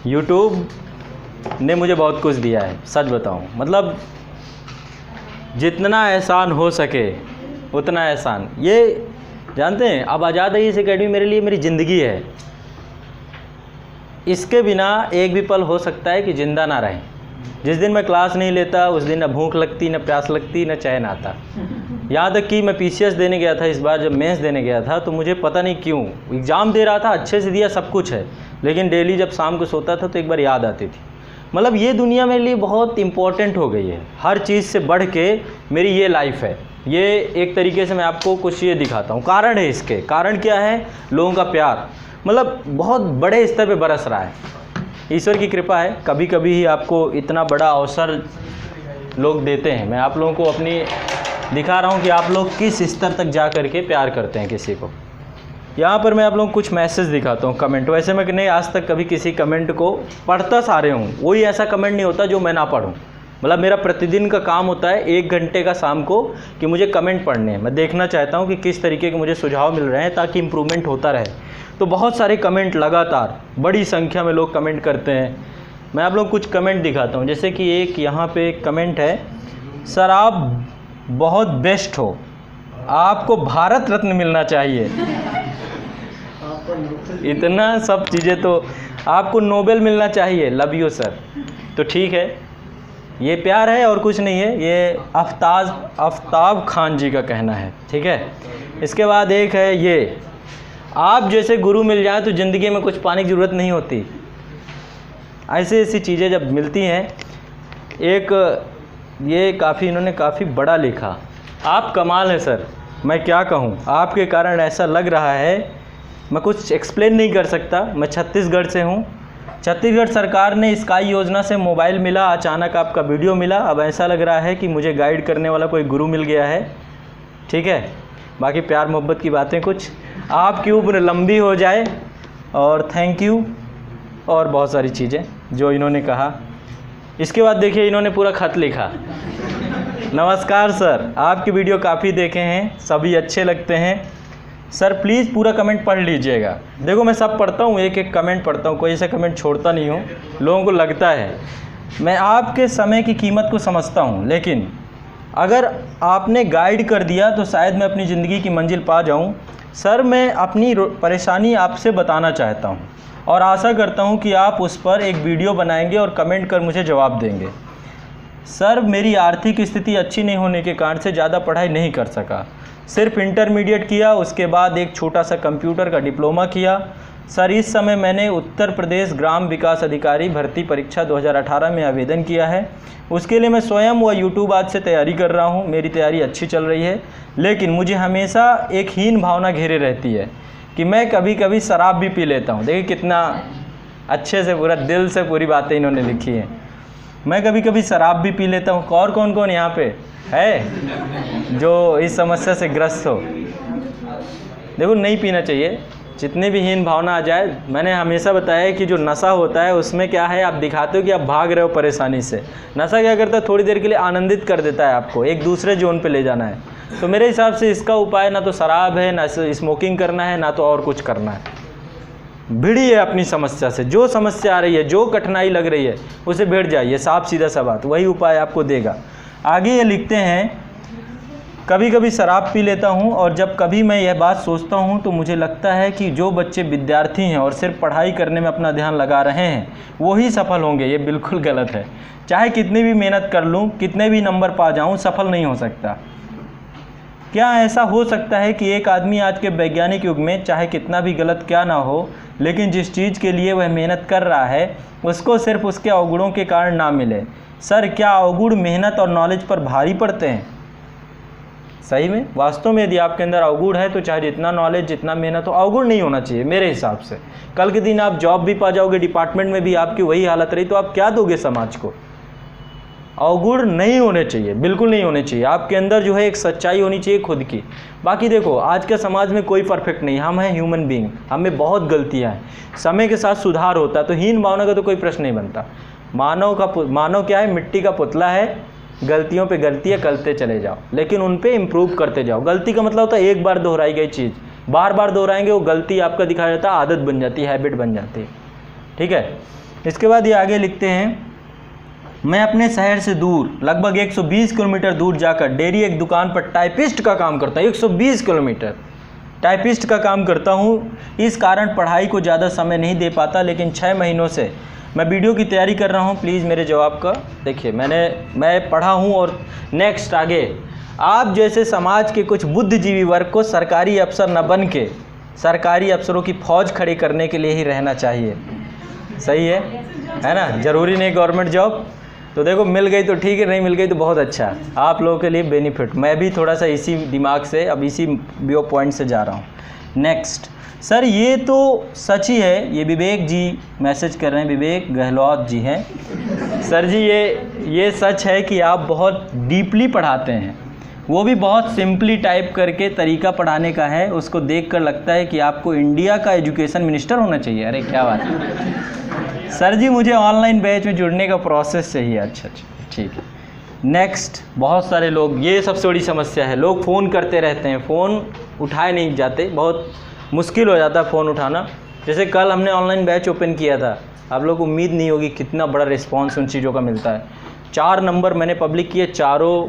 YouTube ने मुझे बहुत कुछ दिया है, सच बताऊं। मतलब जितना एहसान हो सके उतना एहसान। ये जानते हैं, अब आज़ाद आईएएस एकेडमी मेरे लिए मेरी ज़िंदगी है। इसके बिना एक भी पल हो सकता है कि ज़िंदा ना रहें। जिस दिन मैं क्लास नहीं लेता उस दिन न भूख लगती, न प्यास लगती, न चैन आता। यहाँ तक कि मैं पीसीएस देने गया था, इस बार जब मेंस देने गया था, तो मुझे पता नहीं क्यों एग्ज़ाम दे रहा था, अच्छे से दिया, सब कुछ है, लेकिन डेली जब शाम को सोता था तो एक बार याद आती थी। मतलब ये दुनिया मेरे लिए बहुत इम्पोर्टेंट हो गई है। हर चीज़ से बढ़ के मेरी ये लाइफ है। ये एक तरीके से मैं आपको कुछ ये दिखाता हूँ। कारण है इसके, कारण क्या है? लोगों का प्यार, मतलब बहुत बड़े स्तर पे बरस रहा है। ईश्वर की कृपा है, कभी कभी ही आपको इतना बड़ा अवसर लोग देते हैं। मैं आप लोगों को अपनी दिखा रहा हूँ कि आप लोग किस स्तर तक जा कर के प्यार करते हैं किसी को। यहाँ पर मैं आप लोगों को कुछ मैसेज दिखाता हूँ, कमेंट। वैसे मैं नहीं आज तक कभी किसी कमेंट को पढ़ता सारे हूँ, वही ऐसा कमेंट नहीं होता जो मैं ना पढ़ूँ। मतलब मेरा प्रतिदिन का काम होता है 1 घंटे का शाम को कि मुझे कमेंट पढ़ने हैं। मैं देखना चाहता हूँ कि किस तरीके के मुझे सुझाव मिल रहे हैं ताकि इम्प्रूवमेंट होता रहे। तो बहुत सारे कमेंट लगातार बड़ी संख्या में लोग कमेंट करते हैं। मैं आप लोग कुछ कमेंट दिखाता हूँ। जैसे कि एक यहाँ पे एक कमेंट है, सर आप बहुत बेस्ट हो, आपको भारत रत्न मिलना चाहिए। इतना सब चीज़ें, तो आपको नोबेल मिलना चाहिए, लव यू सर। तो ठीक है, ये प्यार है और कुछ नहीं है। ये आफ्ताब खान जी का कहना है, ठीक है। इसके बाद एक है ये, आप जैसे गुरु मिल जाए तो ज़िंदगी में कुछ पाने की ज़रूरत नहीं होती। ऐसी ऐसी चीज़ें जब मिलती हैं। एक ये इन्होंने काफ़ी बड़ा लिखा, आप कमाल है सर, मैं क्या कहूँ, आपके कारण ऐसा लग रहा है, मैं कुछ एक्सप्लेन नहीं कर सकता। मैं छत्तीसगढ़ से हूँ। छत्तीसगढ़ सरकार ने स्काई योजना से मोबाइल मिला, अचानक आपका वीडियो मिला, अब ऐसा लग रहा है कि मुझे गाइड करने वाला कोई गुरु मिल गया है, ठीक है। बाकी प्यार मोहब्बत की बातें कुछ आपकी उम्र लंबी हो जाए, और थैंक यू, और बहुत सारी चीज़ें जो इन्होंने कहा। इसके बाद देखिए इन्होंने पूरा खत लिखा, नमस्कार सर, आपकी वीडियो काफ़ी देखे हैं, सभी अच्छे लगते हैं सर, प्लीज़ पूरा कमेंट पढ़ लीजिएगा। देखो मैं सब पढ़ता हूँ, एक एक कमेंट पढ़ता हूँ, कोई ऐसा कमेंट छोड़ता नहीं हूँ। लोगों को लगता है मैं आपके समय की कीमत को समझता हूँ, लेकिन अगर आपने गाइड कर दिया तो शायद मैं अपनी ज़िंदगी की मंजिल पा जाऊँ। सर मैं अपनी परेशानी आपसे बताना चाहता हूँ और आशा करता हूँ कि आप उस पर एक वीडियो बनाएंगे और कमेंट कर मुझे जवाब देंगे। सर मेरी आर्थिक स्थिति अच्छी नहीं होने के कारण से ज़्यादा पढ़ाई नहीं कर सका, सिर्फ इंटरमीडिएट किया, उसके बाद एक छोटा सा कंप्यूटर का डिप्लोमा किया। सर इस समय मैंने उत्तर प्रदेश ग्राम विकास अधिकारी भर्ती परीक्षा 2018 में आवेदन किया है। उसके लिए मैं स्वयं व यूट्यूब आज से तैयारी कर रहा हूँ। मेरी तैयारी अच्छी चल रही है, लेकिन मुझे हमेशा एक हीन भावना घेरे रहती है कि मैं कभी कभी शराब भी पी लेता हूँ। देखिए कितना अच्छे से, पूरा दिल से पूरी बातें इन्होंने लिखी हैं। मैं कभी कभी शराब भी पी लेता हूँ। और कौन कौन यहाँ पे है जो इस समस्या से ग्रस्त हो? देखो नहीं पीना चाहिए, जितनी भी हीन भावना आ जाए। मैंने हमेशा बताया है कि जो नशा होता है उसमें क्या है, आप दिखाते हो कि आप भाग रहे हो परेशानी से। नशा क्या करता है, थोड़ी देर के लिए आनंदित कर देता है, आपको एक दूसरे जोन पे ले जाना है। तो मेरे हिसाब से इसका उपाय ना तो शराब है, ना स्मोकिंग करना है, ना तो और कुछ करना है। भिड़िए अपनी समस्या से, जो समस्या आ रही है, जो कठिनाई लग रही है, उसे भिड़ जाइए, साफ सीधा सा बात, वही उपाय आपको देगा। आगे ये लिखते हैं, कभी कभी शराब पी लेता हूँ और जब कभी मैं यह बात सोचता हूँ तो मुझे लगता है कि जो बच्चे विद्यार्थी हैं और सिर्फ पढ़ाई करने में अपना ध्यान लगा रहे हैं वही सफल होंगे। ये बिल्कुल गलत है। चाहे कितनी भी मेहनत कर लूँ, कितने भी नंबर पा जाऊँ, सफल नहीं हो सकता। क्या ऐसा हो सकता है कि एक आदमी आज के वैज्ञानिक युग में चाहे कितना भी गलत क्या ना हो, लेकिन जिस चीज़ के लिए वह मेहनत कर रहा है उसको सिर्फ उसके अवगुणों के कारण ना मिले? सर क्या अवगुण मेहनत और नॉलेज पर भारी पड़ते हैं? सही में, वास्तव में यदि आपके अंदर अवगुण है तो चाहे जितना नॉलेज, जितना मेहनत हो, अवगुण नहीं होना चाहिए मेरे हिसाब से। कल के दिन आप जॉब भी पा जाओगे, डिपार्टमेंट में भी आपकी वही हालत रही तो आप क्या दोगे समाज को? अवगुण नहीं होने चाहिए, बिल्कुल नहीं होने चाहिए। आपके अंदर जो है एक सच्चाई होनी चाहिए खुद की। बाकी देखो आज के समाज में कोई परफेक्ट नहीं, हम हैं ह्यूमन बीइंग, हमें बहुत गलतियां हैं, समय के साथ सुधार होता है। तो हीन भावना का तो कोई प्रश्न नहीं बनता। मानव क्या है, मिट्टी का पुतला है, गलतियों पे गलतियाँ करते चले जाओ, लेकिन उन पे इम्प्रूव करते जाओ। गलती का मतलब होता है एक बार दोहराई गई चीज़, बार बार दोहराएंगे वो गलती आपका दिखाया जाता है, आदत बन जाती है, हैबिट बन जाती है, ठीक है। इसके बाद ये आगे लिखते हैं, मैं अपने शहर से दूर लगभग 120 किलोमीटर दूर जाकर डेयरी एक दुकान पर टाइपिस्ट का काम करता हूँ। 120 किलोमीटर टाइपिस्ट का काम करता हूँ। इस कारण पढ़ाई को ज़्यादा समय नहीं दे पाता, लेकिन 6 महीनों से मैं वीडियो की तैयारी कर रहा हूँ। प्लीज़ मेरे जवाब का देखिए, मैं पढ़ा हूँ। और नेक्स्ट आगे, आप जैसे समाज के कुछ बुद्धिजीवी वर्ग को सरकारी अफसर न बन के सरकारी अफसरों की फ़ौज खड़ी करने के लिए ही रहना चाहिए। सही है ना? ज़रूरी नहीं गवर्नमेंट जॉब, तो देखो मिल गई तो ठीक है, नहीं मिल गई तो बहुत अच्छा, आप लोगों के लिए बेनिफिट। मैं भी थोड़ा सा इसी दिमाग से, अब इसी व्यू पॉइंट से जा रहा हूँ। नेक्स्ट, सर ये तो सच ही है, ये विवेक जी मैसेज कर रहे हैं, विवेक गहलोत जी हैं। सर जी ये सच है कि आप बहुत डीपली पढ़ाते हैं, वो भी बहुत सिंपली टाइप करके तरीका पढ़ाने का है, उसको देखकर लगता है कि आपको इंडिया का एजुकेशन मिनिस्टर होना चाहिए। अरे क्या बात है सर जी, मुझे ऑनलाइन बैच में जुड़ने का प्रोसेस चाहिए। अच्छा ठीक है। नेक्स्ट, बहुत सारे लोग, ये सबसे बड़ी समस्या है, लोग फ़ोन करते रहते हैं, फ़ोन उठाए नहीं जाते, बहुत मुश्किल हो जाता है फ़ोन उठाना। जैसे कल हमने ऑनलाइन बैच ओपन किया था, आप लोग को उम्मीद नहीं होगी कितना बड़ा रिस्पांस उन चीज़ों का मिलता है। 4 नंबर मैंने पब्लिक किए, चारों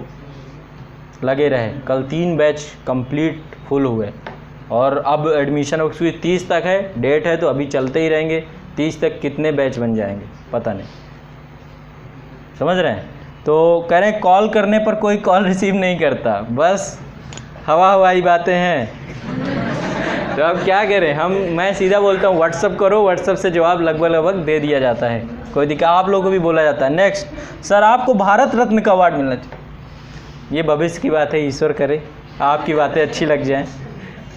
लगे रहे। कल 3 बैच कंप्लीट फुल हुए और अब एडमिशन उसकी 30 तक है, डेट है, तो अभी चलते ही रहेंगे। 30 तक कितने बैच बन जाएंगे पता नहीं, समझ रहे हैं? तो कह रहे हैं कॉल करने पर कोई कॉल रिसीव नहीं करता, बस हवाई बातें हैं। तो अब क्या करें मैं सीधा बोलता हूँ व्हाट्सअप करो, व्हाट्सअप से जवाब लगभग दे दिया जाता है, कोई दिक्कत। आप लोगों को भी बोला जाता है। नेक्स्ट, सर आपको भारत रत्न का अवार्ड मिलना चाहिए। ये भविष्य की बात है, ईश्वर करे आपकी बातें अच्छी लग जाएं,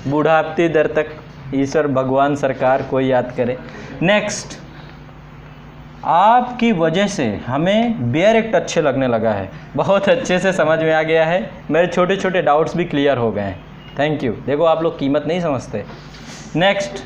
बूढ़ापते दर तक ईश्वर भगवान सरकार कोई याद करे। नेक्स्ट, आपकी वजह से हमें बेयर एक्ट अच्छे लगने लगा है, बहुत अच्छे से समझ में आ गया है, मेरे छोटे छोटे डाउट्स भी क्लियर हो गए हैं। Thank you. देखो आप लोग कीमत नहीं समझते। नेक्स्ट,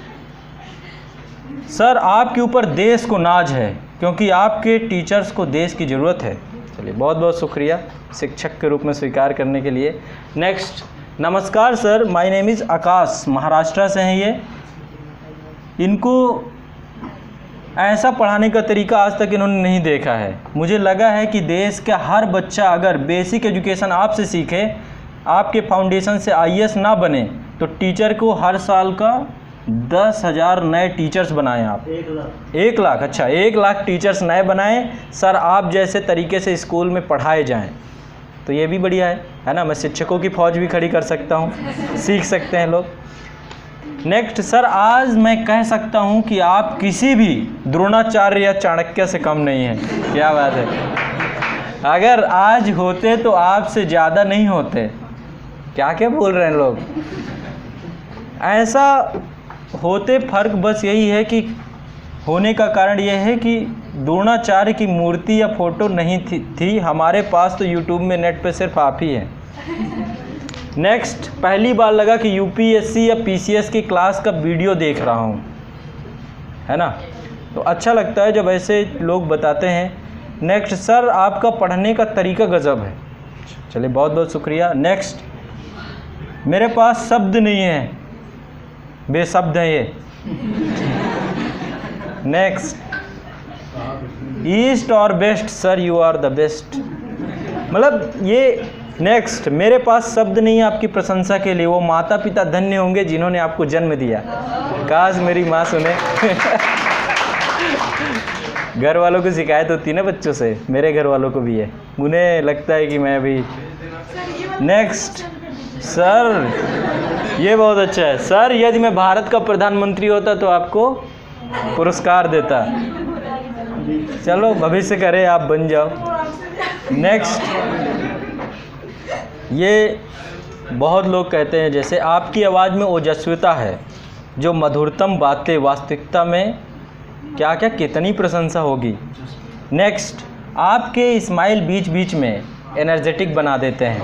सर आपके ऊपर देश को नाज है क्योंकि आपके टीचर्स को देश की ज़रूरत है। चलिए बहुत बहुत शुक्रिया शिक्षक के रूप में स्वीकार करने के लिए। नेक्स्ट, नमस्कार सर, माय नेम इज़ आकाश, महाराष्ट्र से हैं ये। इनको ऐसा पढ़ाने का तरीका आज तक इन्होंने नहीं देखा है। मुझे लगा है कि देश का हर बच्चा अगर बेसिक एजुकेशन आपसे सीखे, आपके फाउंडेशन से IAS ना बने, तो टीचर को हर साल का 10,000 नए टीचर्स बनाएं आप। 1 लाख, अच्छा 1 लाख टीचर्स नए बनाएं सर, आप जैसे तरीके से स्कूल में पढ़ाए जाएं, तो ये भी बढ़िया है ना? मैं शिक्षकों की फ़ौज भी खड़ी कर सकता हूँ, सीख सकते हैं लोग। नेक्स्ट, सर आज मैं कह सकता हूँ कि आप किसी भी द्रोणाचार्य या चाणक्य से कम नहीं हैं। क्या बात है, अगर आज होते तो आपसे ज़्यादा नहीं होते। क्या क्या बोल रहे हैं लोग, ऐसा होते। फ़र्क बस यही है कि होने का कारण यह है कि द्रोणाचार्य की मूर्ति या फ़ोटो नहीं थी हमारे पास, तो यूट्यूब में नेट पे सिर्फ आप ही हैं। नेक्स्ट, पहली बार लगा कि UPSC या PCS की क्लास का वीडियो देख रहा हूँ, है ना? तो अच्छा लगता है जब ऐसे लोग बताते हैं। नेक्स्ट, सर आपका पढ़ने का तरीका गज़ब है। चलिए बहुत बहुत शुक्रिया। नेक्स्ट, मेरे पास शब्द नहीं है, बेशब्द है ये। नेक्स्ट, ईस्ट और best, sir you are the best, मतलब ये। नेक्स्ट, मेरे पास शब्द नहीं है आपकी प्रशंसा के लिए, वो माता पिता धन्य होंगे जिन्होंने आपको जन्म दिया। काश मेरी माँ सुने। घर वालों को शिकायत होती है ना बच्चों से, मेरे घर वालों को भी है, उन्हें लगता है कि मैं भी। नेक्स्ट, सर ये बहुत अच्छा है, सर यदि मैं भारत का प्रधानमंत्री होता तो आपको पुरस्कार देता। चलो भविष्य करे आप बन जाओ। नेक्स्ट, ये बहुत लोग कहते हैं जैसे आपकी आवाज़ में ओजस्विता है, जो मधुरतम बातें, वास्तविकता में क्या क्या कितनी प्रशंसा होगी। नेक्स्ट, आपके स्माइल बीच बीच में एनर्जेटिक बना देते हैं।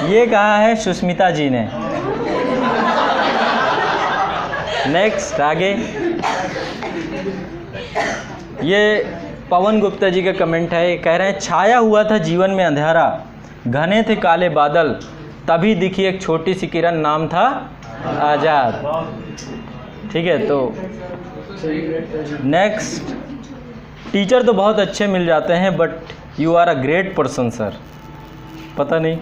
ये कहा है सुष्मिता जी ने। नेक्स्ट, आगे ये पवन गुप्ता जी का कमेंट है, कह रहे हैं छाया हुआ था जीवन में अंधेरा, घने थे काले बादल, तभी दिखी एक छोटी सी किरण, नाम था आज़ाद। ठीक है, तो नेक्स्ट, टीचर तो बहुत अच्छे मिल जाते हैं but you are a great person sir. पता नहीं,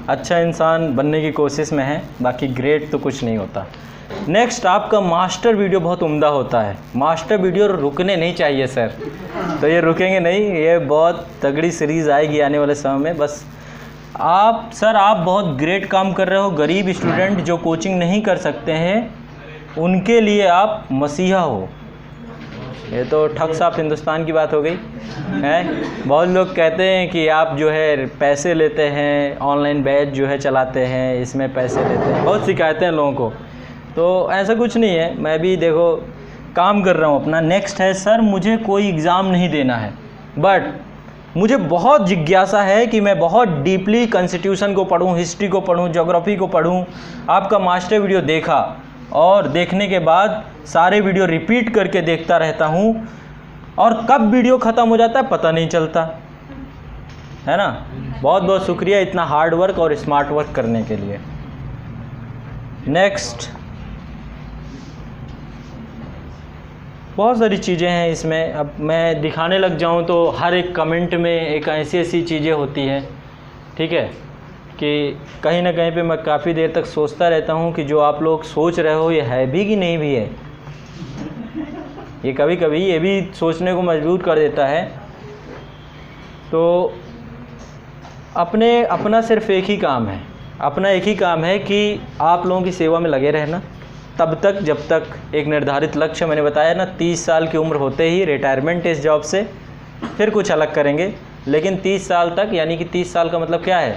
अच्छा इंसान बनने की कोशिश में है, बाकी ग्रेट तो कुछ नहीं होता। नेक्स्ट, आपका मास्टर वीडियो बहुत उम्दा होता है। मास्टर वीडियो रुकने नहीं चाहिए सर, तो ये रुकेंगे नहीं, ये बहुत तगड़ी सीरीज़ आएगी आने वाले समय में। बस आप सर, आप बहुत ग्रेट काम कर रहे हो। गरीब स्टूडेंट जो कोचिंग नहीं कर सकते हैं उनके लिए आप मसीहा हो। ये तो ठग साफ हिंदुस्तान की बात हो गई है। बहुत लोग कहते हैं कि आप जो है पैसे लेते हैं, ऑनलाइन बैच जो है चलाते हैं, इसमें पैसे लेते हैं, बहुत शिकायतें हैं लोगों को। तो ऐसा कुछ नहीं है, मैं भी देखो काम कर रहा हूँ अपना। नेक्स्ट है सर, मुझे कोई एग्ज़ाम नहीं देना है बट मुझे बहुत जिज्ञासा है कि मैं बहुत डीपली कॉन्स्टिट्यूशन को पढूं, हिस्ट्री को पढूं, ज्योग्राफी को पढूं। आपका मास्टर वीडियो देखा और देखने के बाद सारे वीडियो रिपीट करके देखता रहता हूं और कब वीडियो ख़त्म हो जाता है पता नहीं चलता, है ना। बहुत बहुत शुक्रिया इतना हार्ड वर्क और स्मार्ट वर्क करने के लिए। नेक्स्ट, बहुत सारी चीज़ें हैं इसमें, अब मैं दिखाने लग जाऊं तो हर एक कमेंट में एक ऐसी ऐसी चीज़ें होती हैं, ठीक है, कि कहीं ना कहीं पे मैं काफ़ी देर तक सोचता रहता हूं कि जो आप लोग सोच रहे हो ये है भी कि नहीं भी है। ये कभी कभी ये भी सोचने को मजबूर कर देता है। तो अपना सिर्फ एक ही काम है, अपना एक ही काम है कि आप लोगों की सेवा में लगे रहना तब तक जब तक एक निर्धारित लक्ष्य, मैंने बताया ना, 30 साल की उम्र होते ही रिटायरमेंट इस जॉब से, फिर कुछ अलग करेंगे। लेकिन 30 साल तक, यानी कि 30 साल का मतलब क्या है,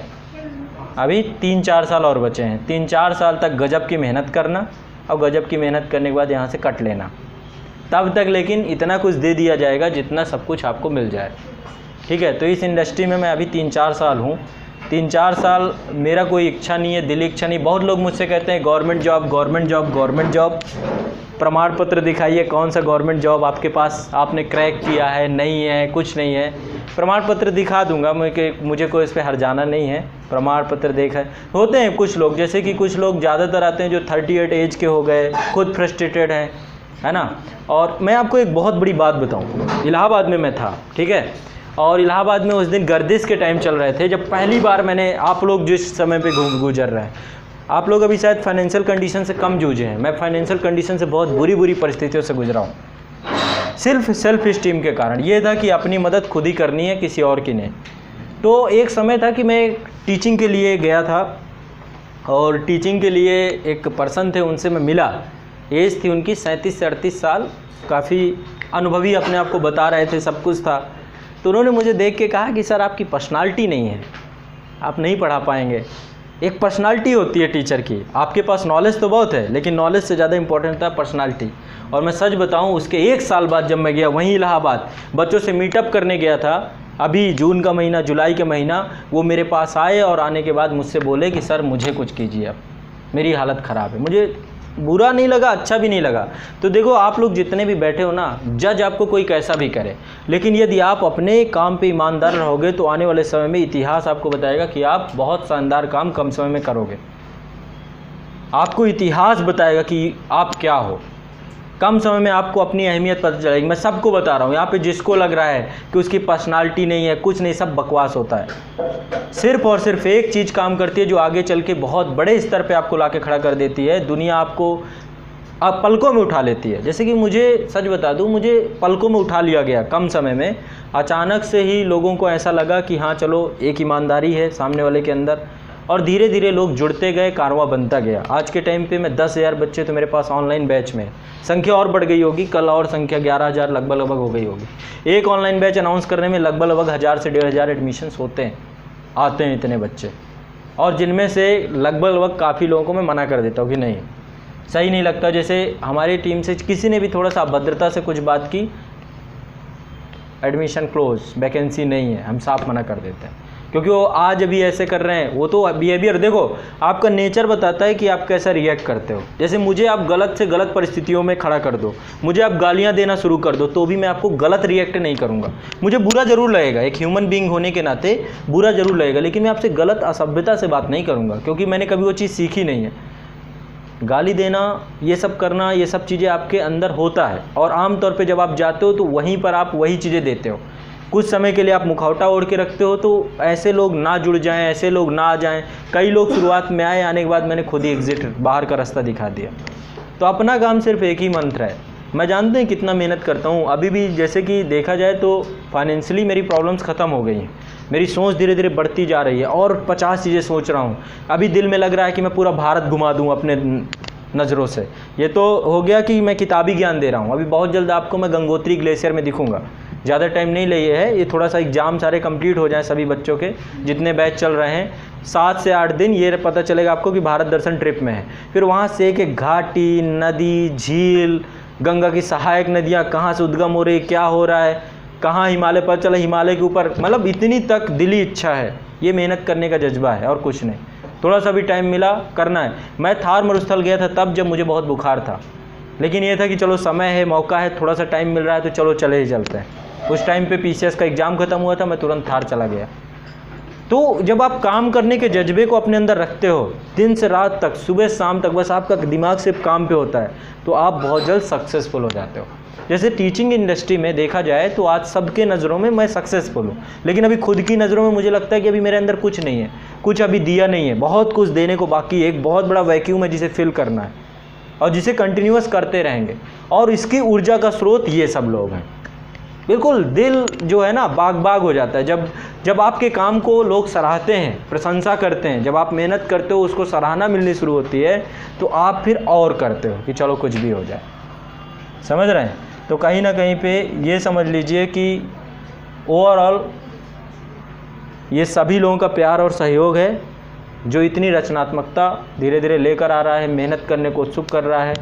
अभी 3-4 साल और बचे हैं। 3-4 साल तक गजब की मेहनत करना और गजब की मेहनत करने के बाद यहाँ से कट लेना। तब तक लेकिन इतना कुछ दे दिया जाएगा जितना सब कुछ आपको मिल जाए, ठीक है। तो इस इंडस्ट्री में मैं अभी 3-4 साल हूँ। 3-4 साल मेरा कोई इच्छा नहीं है, दिली इच्छा नहीं। बहुत लोग मुझसे कहते हैं government job, government job, government job. प्रमाण पत्र दिखाइए, कौन सा गवर्नमेंट जॉब आपके पास आपने क्रैक किया है, नहीं है, कुछ नहीं है। प्रमाण पत्र दिखा दूंगा, मुझे कोई इस पर हर्जाना नहीं है। प्रमाण पत्र देखा होते हैं कुछ लोग, जैसे कि कुछ लोग ज़्यादातर आते हैं जो 38 एज के हो गए, खुद फ्रस्ट्रेटेड हैं, है ना। और मैं आपको एक बहुत बड़ी बात बताऊँ, इलाहाबाद में मैं था, ठीक है, और इलाहाबाद में उस दिन गर्दिश के टाइम चल रहे थे, जब पहली बार मैंने, आप लोग जिस समय पे गुजर रहे हैं, आप लोग अभी शायद फाइनेंशियल कंडीशन से कम जूझे हैं। मैं फाइनेंशियल कंडीशन से बहुत बुरी परिस्थितियों से गुजरा हूँ, सिर्फ सेल्फ स्टीम के कारण। ये था कि अपनी मदद खुद ही करनी है, किसी और की नहीं। तो एक समय था कि मैं टीचिंग के लिए गया था और टीचिंग के लिए एक पर्सन थे, उनसे मैं मिला। एज थी उनकी 37 से 38 साल, काफ़ी अनुभवी अपने आप को बता रहे थे, सब कुछ था। तो उन्होंने मुझे देख के कहा कि सर आपकी पर्सनालिटी नहीं है, आप नहीं पढ़ा पाएंगे। एक पर्सनालिटी होती है टीचर की, आपके पास नॉलेज तो बहुत है लेकिन नॉलेज से ज़्यादा इंपॉर्टेंट था पर्सनालिटी। और मैं सच बताऊं, उसके 1 साल बाद जब मैं गया वहीं इलाहाबाद, बच्चों से मीटअप करने गया था, अभी जून का महीना, जुलाई का महीना, वो मेरे पास आए और आने के बाद मुझसे बोले कि सर मुझे कुछ कीजिए, अब मेरी हालत ख़राब है। मुझे बुरा नहीं लगा, अच्छा भी नहीं लगा। तो देखो, आप लोग जितने भी बैठे हो ना, जज आपको कोई कैसा भी करे, लेकिन यदि आप अपने काम पे ईमानदार रहोगे तो आने वाले समय में इतिहास आपको बताएगा कि आप बहुत शानदार काम कम समय में करोगे। आपको इतिहास बताएगा कि आप क्या हो। कम समय में आपको अपनी अहमियत पता चलेगी। मैं सबको बता रहा हूँ, यहाँ पे जिसको लग रहा है कि उसकी पर्सनालिटी नहीं है, कुछ नहीं, सब बकवास होता है। सिर्फ और सिर्फ एक चीज़ काम करती है जो आगे चल के बहुत बड़े स्तर पे आपको लाके खड़ा कर देती है। दुनिया आपको अब पलकों में उठा लेती है। जैसे कि मुझे सच बता दूँ, मुझे पलकों में उठा लिया गया कम समय में। अचानक से ही लोगों को ऐसा लगा कि हाँ चलो, एक ईमानदारी है सामने वाले के अंदर, और धीरे धीरे लोग जुड़ते गए, कारवां बनता गया। आज के टाइम पे मैं 10,000 बच्चे तो मेरे पास ऑनलाइन बैच में, संख्या और बढ़ गई होगी, कल और संख्या 11,000 लगभग हो गई होगी। एक ऑनलाइन बैच अनाउंस करने में लगभग 1,000 से 1,500 एडमिशन्स होते हैं, आते हैं इतने बच्चे, और जिनमें से लगभग काफ़ी लोगों को मैं मना कर देता हूँ कि नहीं, सही नहीं लगता। जैसे हमारी टीम से किसी ने भी थोड़ा सा अभद्रता से कुछ बात की, एडमिशन क्लोज, वैकेंसी नहीं है, हम साफ मना कर देते हैं, क्योंकि वो आज अभी ऐसे कर रहे हैं। वो तो बिहेवियर देखो, आपका नेचर बताता है कि आप कैसा रिएक्ट करते हो। जैसे मुझे आप गलत से गलत परिस्थितियों में खड़ा कर दो, मुझे आप गालियां देना शुरू कर दो, तो भी मैं आपको गलत रिएक्ट नहीं करूंगा। मुझे बुरा जरूर लगेगा, एक ह्यूमन बीइंग होने के नाते बुरा जरूर लगेगा, लेकिन मैं आपसे गलत असभ्यता से बात नहीं करूंगा, क्योंकि मैंने कभी वो चीज़ सीखी नहीं है। गाली देना, ये सब करना, ये सब चीज़ें आपके अंदर होता है और आम तौर पे जब आप जाते हो तो वहीं पर आप वही चीज़ें देते हो। कुछ समय के लिए आप मुखौटा ओढ़ के रखते हो तो ऐसे लोग ना जुड़ जाएं, ऐसे लोग ना आ जाएं। कई लोग शुरुआत में आए, आने के बाद मैंने खुद ही एग्जिट बाहर का रास्ता दिखा दिया। तो अपना काम सिर्फ एक ही मंत्र है। मैं जानते हैं कितना मेहनत करता हूँ। अभी भी जैसे कि देखा जाए तो फाइनेंशियली मेरी प्रॉब्लम्स ख़त्म हो गई हैं, मेरी सोच धीरे धीरे बढ़ती जा रही है और 50 चीज़ें सोच रहा हूँ। अभी दिल में लग रहा है कि मैं पूरा भारत घुमा दूँ अपने नज़रों से। ये तो हो गया कि मैं किताबी ज्ञान दे रहा हूँ। अभी बहुत जल्द आपको मैं गंगोत्री ग्लेशियर में दिखूँगा। ज़्यादा टाइम नहीं लिए है, ये थोड़ा सा एग्ज़ाम सारे कंप्लीट हो जाएं सभी बच्चों के, जितने बैच चल रहे हैं। 7 से 8 दिन ये पता चलेगा आपको कि भारत दर्शन ट्रिप में है। फिर वहाँ से एक घाटी, नदी, झील, गंगा की सहायक नदियाँ कहाँ से उद्गम हो रही, क्या हो रहा है, कहाँ हिमालय पर चला, हिमालय के ऊपर, मतलब इतनी तक दिली इच्छा है। ये मेहनत करने का जज्बा है और कुछ नहीं। थोड़ा सा भी टाइम मिला करना है। मैं थार मरुस्थल गया था तब जब मुझे बहुत बुखार था, लेकिन ये था कि चलो समय है, मौका है, थोड़ा सा टाइम मिल रहा है तो चलो चले ही चलते हैं। उस टाइम पे PCS का एग्ज़ाम ख़त्म हुआ था, मैं तुरंत थार चला गया। तो जब आप काम करने के जज्बे को अपने अंदर रखते हो, दिन से रात तक, सुबह शाम तक, बस आपका दिमाग सिर्फ काम पे होता है, तो आप बहुत जल्द सक्सेसफुल हो जाते हो। जैसे टीचिंग इंडस्ट्री में देखा जाए तो आज सबके नज़रों में मैं सक्सेसफुल हूँ, लेकिन अभी खुद की नज़रों में मुझे लगता है कि अभी मेरे अंदर कुछ नहीं है, कुछ अभी दिया नहीं है, बहुत कुछ देने को बाकी है। एक बहुत बड़ा वैक्यूम है जिसे फिल करना है और जिसे कंटिन्यूअस करते रहेंगे। और इसकी ऊर्जा का स्रोत ये सब लोग हैं। बिल्कुल दिल जो है ना बाग बाग हो जाता है जब आपके काम को लोग सराहते हैं, प्रशंसा करते हैं। जब आप मेहनत करते हो, उसको सराहना मिलनी शुरू होती है तो आप फिर और करते हो कि चलो कुछ भी हो जाए। समझ रहे हैं? तो कहीं ना कहीं पे ये समझ लीजिए कि ओवरऑल ये सभी लोगों का प्यार और सहयोग है जो इतनी रचनात्मकता धीरे धीरे लेकर आ रहा है, मेहनत करने को उत्सुक कर रहा है।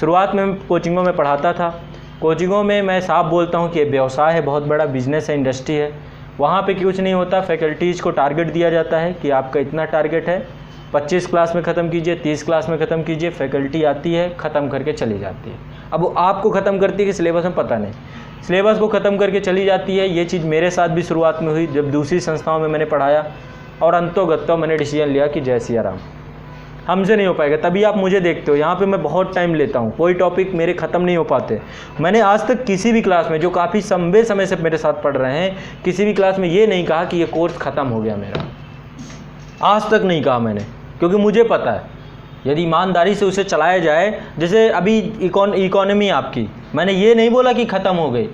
शुरुआत में कोचिंगों में पढ़ाता था। कोचिंगों में मैं साफ बोलता हूँ कि ये व्यवसाय है, बहुत बड़ा बिजनेस है, इंडस्ट्री है। वहाँ पे कुछ नहीं होता। फैकल्टीज़ को टारगेट दिया जाता है कि आपका इतना टारगेट है, 25 क्लास में ख़त्म कीजिए, 30 क्लास में ख़त्म कीजिए। फैकल्टी आती है, ख़त्म करके चली जाती है। अब वो आपको ख़त्म करती है कि सिलेबस में पता नहीं, सिलेबस को ख़त्म करके चली जाती है। ये चीज़ मेरे साथ भी शुरुआत में हुई जब दूसरी संस्थाओं में मैंने पढ़ाया, और अंतोगत्तो मैंने डिसीजन लिया कि जय सिया राम, हमसे नहीं हो पाएगा। तभी आप मुझे देखते हो यहाँ पे मैं बहुत टाइम लेता हूँ, कोई टॉपिक मेरे ख़त्म नहीं हो पाते। मैंने आज तक किसी भी क्लास में, जो काफ़ी लंबे समय से मेरे साथ पढ़ रहे हैं, किसी भी क्लास में ये नहीं कहा कि ये कोर्स ख़त्म हो गया मेरा, आज तक नहीं कहा मैंने, क्योंकि मुझे पता है यदि ईमानदारी से उसे चलाया जाए। जैसे अभी इकोनॉमी आपकी, मैंने ये नहीं बोला कि ख़त्म हो गई,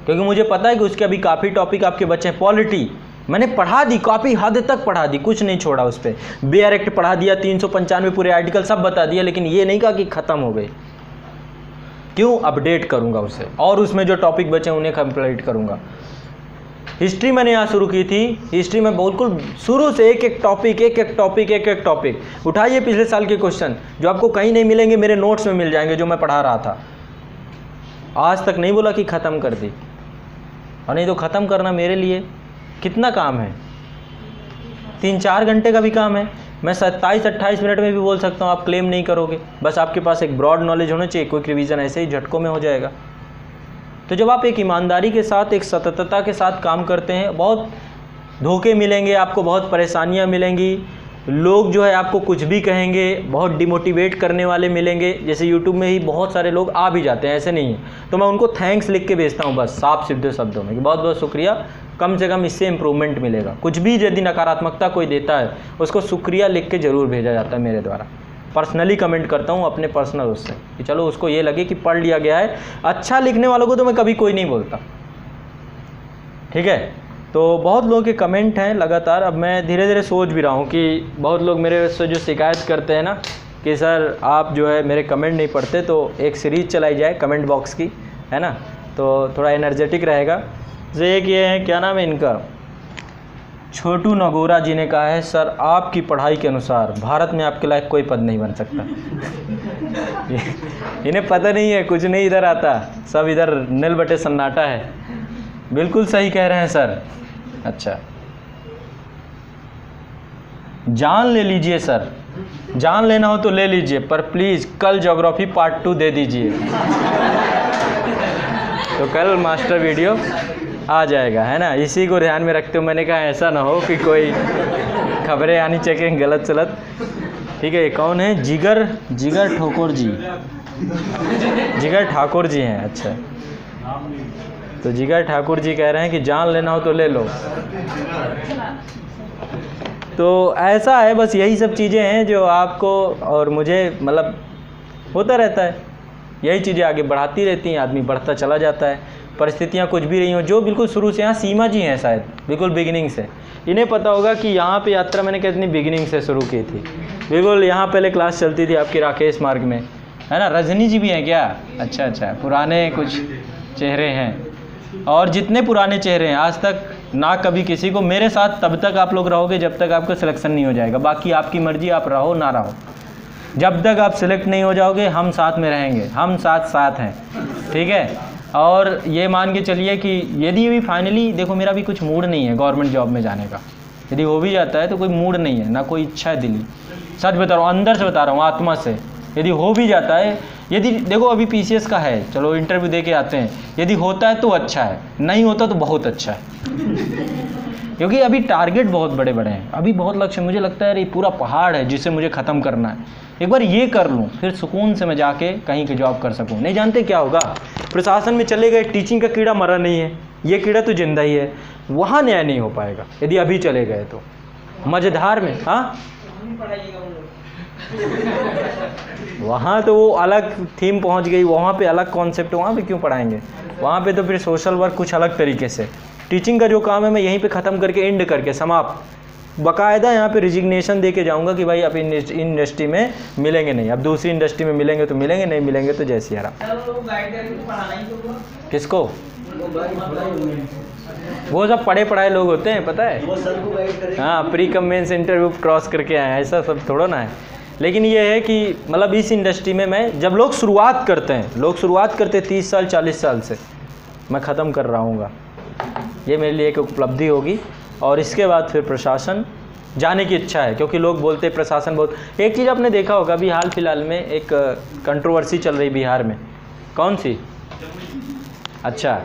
क्योंकि मुझे पता है कि उसके अभी काफ़ी टॉपिक आपके बचे हैं। पॉलिटी मैंने पढ़ा दी, काफ़ी हद तक पढ़ा दी, कुछ नहीं छोड़ा उस पर। बेयर एक्ट पढ़ा दिया, 395 पूरे आर्टिकल सब बता दिया, लेकिन ये नहीं कहा कि ख़त्म हो गई। क्यों? अपडेट करूँगा उसे, और उसमें जो टॉपिक बचे उन्हें कंप्लीट करूँगा। हिस्ट्री मैंने यहाँ शुरू की थी। हिस्ट्री में बिल्कुल शुरू से एक एक टॉपिक उठाइए। पिछले साल के क्वेश्चन जो आपको कहीं नहीं मिलेंगे, मेरे नोट्स में मिल जाएंगे, जो मैं पढ़ा रहा था। आज तक नहीं बोला कि ख़त्म कर दी, और नहीं तो ख़त्म करना मेरे लिए कितना काम है, 3-4 घंटे का भी काम है। मैं 27-28 मिनट में भी बोल सकता हूँ, आप क्लेम नहीं करोगे। बस आपके पास एक ब्रॉड नॉलेज होना चाहिए, क्विक रिवीजन ऐसे ही झटकों में हो जाएगा। तो जब आप एक ईमानदारी के साथ, एक सततता के साथ काम करते हैं, बहुत धोखे मिलेंगे आपको, बहुत परेशानियाँ मिलेंगी, लोग जो है आपको कुछ भी कहेंगे, बहुत डिमोटिवेट करने वाले मिलेंगे। जैसे यूट्यूब में ही बहुत सारे लोग आ भी जाते हैं, ऐसे नहीं है, तो मैं उनको थैंक्स लिख के भेजता हूँ, बस साफ सीधे शब्दों में कि बहुत बहुत शुक्रिया, कम से कम इससे इम्प्रूवमेंट मिलेगा। कुछ भी यदि नकारात्मकता कोई देता है, उसको शुक्रिया लिख के ज़रूर भेजा जाता है मेरे द्वारा। पर्सनली कमेंट करता हूँ अपने पर्सनल उससे, कि चलो उसको ये लगे कि पढ़ लिया गया है। अच्छा लिखने वालों को तो मैं कभी कोई नहीं बोलता, ठीक है। तो बहुत लोगों के कमेंट हैं लगातार। अब मैं धीरे धीरे सोच भी रहा हूँ कि बहुत लोग मेरे से जो शिकायत करते हैं ना कि सर आप जो है मेरे कमेंट नहीं पढ़ते, तो एक सीरीज़ चलाई जाए कमेंट बॉक्स की, है ना, तो थोड़ा एनर्जेटिक रहेगा। जैसे एक ये है, क्या नाम है इनका, छोटू नगोरा जी ने कहा है, सर आपकी पढ़ाई के अनुसार भारत में आपके लायक कोई पद नहीं बन सकता। इन्हें पता नहीं है, कुछ नहीं इधर आता, सब इधर नील बटे सन्नाटा है। बिल्कुल सही कह रहे हैं सर। अच्छा, जान ले लीजिए सर, जान लेना हो तो ले लीजिए, पर प्लीज़ कल ज्योग्राफी पार्ट 2 दे दीजिए। तो कल मास्टर वीडियो आ जाएगा, है ना। इसी को ध्यान में रखते हुए मैंने कहा ऐसा ना हो कि कोई खबरें आनी चाहिए गलत सलत। ठीक है, ये कौन है? जिगर ठाकुर जी, जिगर ठाकुर जी हैं। अच्छा, तो जिगर ठाकुर जी कह रहे हैं कि जान लेना हो तो ले लो। तो ऐसा है, बस यही सब चीज़ें हैं जो आपको और मुझे मतलब होता रहता है, यही चीज़ें आगे बढ़ाती रहती हैं, आदमी बढ़ता चला जाता है। परिस्थितियाँ कुछ भी रही हों, जो बिल्कुल शुरू से, यहाँ सीमा जी हैं शायद बिल्कुल बिगिनिंग से, इन्हें पता होगा कि यहाँ पे यात्रा मैंने कितनी बिगिनिंग से शुरू की थी। बिल्कुल यहाँ पहले क्लास चलती थी आपकी राकेश मार्ग में, है ना? रजनी जी भी हैं क्या? अच्छा अच्छा, पुराने कुछ चेहरे हैं, और जितने पुराने चेहरे हैं आज तक ना कभी किसी को, मेरे साथ तब तक आप लोग रहोगे जब तक आपका सिलेक्शन नहीं हो जाएगा, बाकी आपकी मर्जी, आप रहो ना रहो। जब तक आप सिलेक्ट नहीं हो जाओगे हम साथ में रहेंगे, हम साथ हैं, ठीक है? और ये मान के चलिए कि यदि भी फाइनली देखो, मेरा भी कुछ मूड नहीं है गवर्नमेंट जॉब में जाने का, यदि हो भी जाता है तो कोई मूड नहीं है, ना कोई इच्छा है दिली, सच बता रहा हूँ, अंदर से बता रहा हूँ, आत्मा से। यदि हो भी जाता है, यदि देखो अभी पीसीएस का है, चलो इंटरव्यू दे के आते हैं, यदि होता है तो अच्छा है, नहीं होता तो बहुत अच्छा है, क्योंकि अभी टारगेट बहुत बड़े बड़े हैं, अभी बहुत लक्ष्य, मुझे लगता है ये पूरा पहाड़ है जिसे मुझे ख़त्म करना है। एक बार ये कर लूँ, फिर सुकून से मैं जाके कहीं की जॉब कर सकूँ। नहीं जानते क्या होगा, प्रशासन में चले गए, टीचिंग का कीड़ा मरा नहीं है, ये कीड़ा तो जिंदा ही है, वहाँ न्याय नहीं हो पाएगा यदि अभी चले गए तो। मझधार में, हाँ वहाँ तो वो अलग थीम पहुँच गई, वहाँ पे अलग कॉन्सेप्ट, वहाँ पे क्यों पढ़ाएंगे? वहाँ पे तो फिर सोशल वर्क कुछ अलग तरीके से। टीचिंग का जो काम है मैं यहीं पे ख़त्म करके, एंड करके, समाप्त, बाकायदा यहाँ पे रिजिग्नेशन दे के जाऊँगा कि भाई अब इन इंडस्ट्री में मिलेंगे नहीं, अब दूसरी इंडस्ट्री में मिलेंगे तो मिलेंगे, नहीं मिलेंगे तो जैसे यार। किसको? वो सब पढ़े पढ़ाए लोग होते हैं, पता है, हाँ, pre cum mains interview cross करके आए हैं, ऐसा सब थोड़ा ना है। लेकिन ये है कि मतलब इस इंडस्ट्री में मैं, जब लोग शुरुआत करते हैं 30 साल 40 साल से, मैं ख़त्म कर रहा हूँगा, ये मेरे लिए एक उपलब्धि होगी। और इसके बाद फिर प्रशासन जाने की इच्छा है, क्योंकि लोग बोलते हैं प्रशासन बहुत। एक चीज़ आपने देखा होगा, अभी हाल फिलहाल में एक कंट्रोवर्सी चल रही बिहार में, कौन सी? अच्छा,